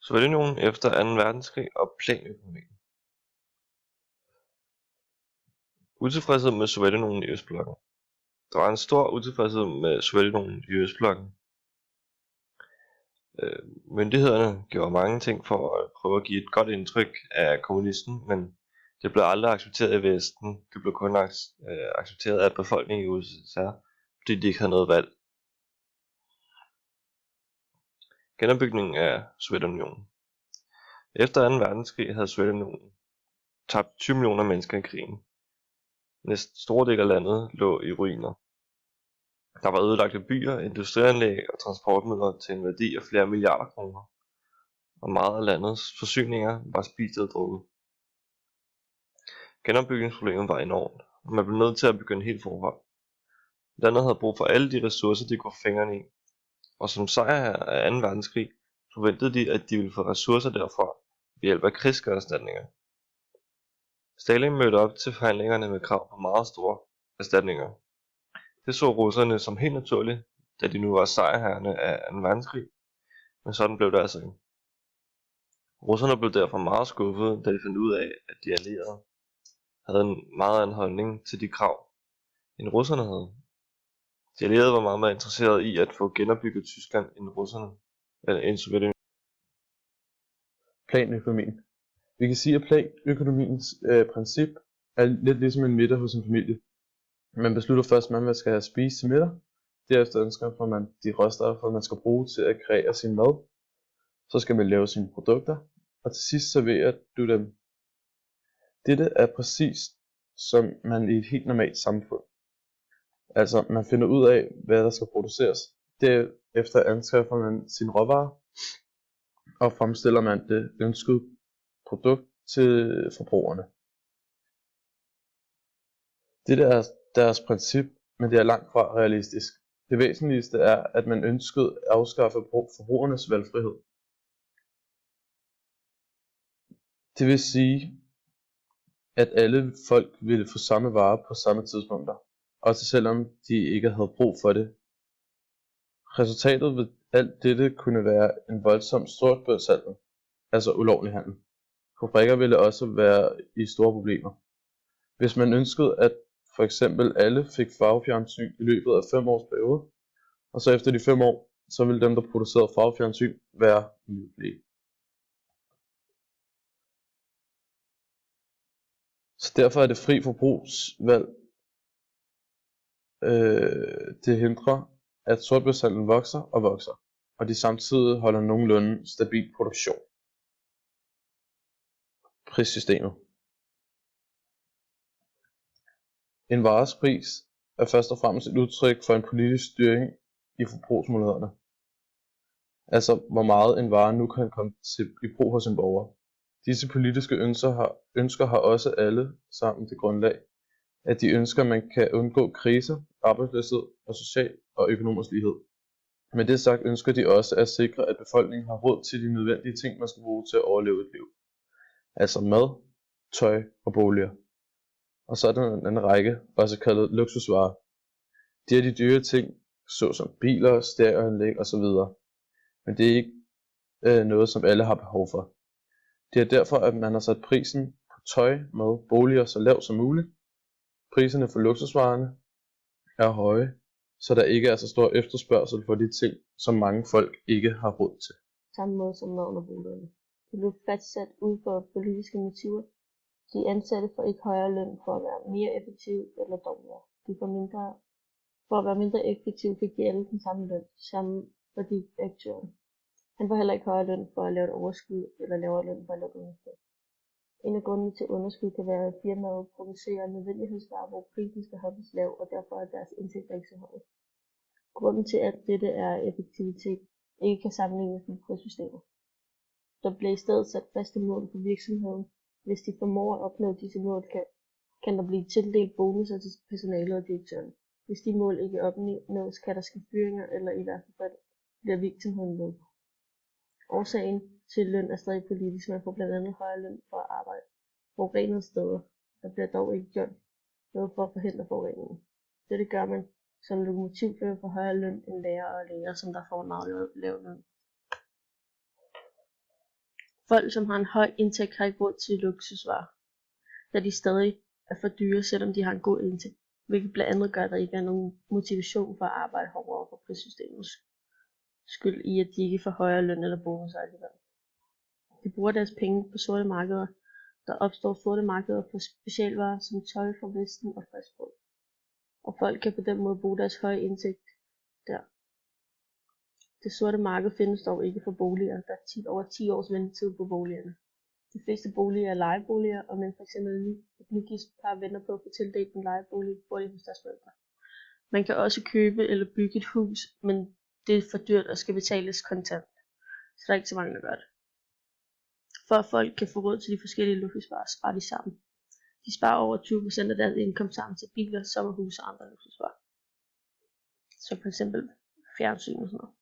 Sovjetunionen efter 2. verdenskrig og planøkonomien. Utilfredshed med Sovjetunionen i Østblokken. Der var en stor utilfredshed med Sovjetunionen i Østblokken. Myndighederne gjorde mange ting for at prøve at give et godt indtryk af kommunismen, men det blev aldrig accepteret i Vesten. Det blev kun accepteret af befolkningen i USSR, fordi de ikke havde noget valg. Genopbygningen af Sovjetunionen. Efter 2. verdenskrig havde Sovjetunionen tabt 20 millioner mennesker i krigen. Næsten store del af landet lå i ruiner. Der var ødelagte byer, industrianlæg og transportmidler til en værdi af flere milliarder kroner, og meget af landets forsyninger var spist og drukket. Genopbygningsproblemet var enormt, og man blev nødt til at begynde helt forfra. Landet havde brug for alle de ressourcer, de kunne få fingrene i, og som sejr af 2. verdenskrig forventede de, at de ville få ressourcer derfra ved hjælp af krigsskadeerstatninger. Stalin mødte op til forhandlingerne med krav på meget store erstatninger. Det så russerne som helt naturligt, da de nu var sejrherrerne af 2. verdenskrig, men sådan blev det altså ikke. Russerne blev derfor meget skuffede, da de fandt ud af, at de allierede havde en meget anden holdning til de krav, end russerne havde. De allierede var meget mere interesserede i at få genopbygget Tyskland end Sovjetunionen. Planøkonomien. Vi kan sige, at planøkonomiens princip er lidt ligesom en middag hos en familie. Man beslutter først, hvad man skal have spist til middag. Derefter ønsker man de råstoffer, man skal bruge til at kreere sin mad. Så skal man lave sine produkter, og til sidst serverer du dem. Dette er præcis som man i et helt normalt samfund. Altså, man finder ud af, hvad der skal produceres. Derefter anskaffer man sin råvarer, og fremstiller man det ønskede produkt til forbrugerne. Dette er deres princip, men det er langt fra realistisk. Det væsentligste er, at man ønskede at afskaffe forbrugernes valgfrihed. Det vil sige, at alle folk ville få samme vare på samme tidspunkter, også selvom de ikke havde brug for det. Resultatet ved alt dette kunne være en voldsom sortbørshandel, altså ulovlig handel. Fabrikker ville også være i store problemer. Hvis man ønskede, at for eksempel alle fik farvefjernsyn i løbet af 5 års periode, og så efter de 5 år, så ville dem, der producerede farvefjernsyn, være umiddelige. Så derfor er det fri forbrugsvalg. Det hindrer, at sortbørshandlen vokser og vokser, og de samtidig holder nogenlunde stabil produktion. Prissystemet. En vares pris er først og fremmest et udtryk for en politisk styring i forbrugsmulighederne. Altså hvor meget en vare nu kan komme til i brug hos en borger. Disse politiske ønsker har også alle sammen det grundlag, at de ønsker, at man kan undgå kriser, arbejdsløshed og social og økonomisk lighed. Med det sagt ønsker de også at sikre, at befolkningen har råd til de nødvendige ting, man skal bruge til at overleve et liv. Altså mad, tøj og boliger. Og så er der en række, også kaldet luksusvarer. De er de dyre ting, såsom biler, stereoanlæg osv. Men det er ikke noget, som alle har behov for. Det er derfor, at man har sat prisen på tøj, mad, boliger så lav som muligt. Priserne for luksusvarerne er høje, så der ikke er så stor efterspørgsel for de ting, som mange folk ikke har råd til. Samme måde som maden og boligerne. De blev fastsat ud for politiske motiver. De ansatte får ikke højere løn for at være mere effektive eller dårligere. For at være mindre effektive fik de alle den samme løn, samme for direktøren. Han får heller ikke højere løn for at lave et overskud eller lavere løn for at lave et underskud. En af grundene til underskud kan være, at firmaet producerer nødvendighedsvarer, hvor prisen skal holdes lav, og derfor er deres indtægter ikke så høje. Grunden til at dette er effektivitet ikke kan sammenlignes med prissystemet. Der bliver i stedet sat faste mål for virksomheden. Hvis de formår at opnå disse mål, kan der blive tildelt bonusser til personalet og direktøren. Hvis de mål ikke opnås, kan der ske fyringer, eller i hvert fald bliver virksomheden lukket. Årsagen til løn er stadig politisk. Man får blandt andet højere løn for at arbejde forurenede steder. Der bliver dog ikke gjort noget for at forhindre forureningen. Dette gør man som lokomotivfører for højere løn end lærere og læger, som der får meget lav løn. Folk, som har en høj indtægt, har ikke råd til luksusvarer, da de stadig er for dyre, selvom de har en god indtægt, hvilket blandt andet gør, at der ikke er nogen motivation for at arbejde hårdere for prissystemets skyld i, at de ikke får højere løn eller bonusser alligevel. De bruger deres penge på sorte markeder. Der opstår sorte markeder for specialvarer som tøj fra Vesten og friskbrød. Og folk kan på den måde bruge deres høje indtægt der. Det sorte marked findes dog ikke for boliger. Der er tit over 10 års ventetid på boligerne. De fleste boliger er lejeboliger, og mens f.eks. et nygift par venter på at få tildelt en lejebolig, bor de hos deres forældre. Man kan også købe eller bygge et hus, men det er for dyrt og skal betales kontant. Så der er ikke så mange, der gør det. For at folk kan få råd til de forskellige luksusvarer, sparer de sammen. De sparer over 20% af deres indkomst sammen til biler, sommerhus og andre luksusvarer. Så for eksempel fjernsyn og sådan noget.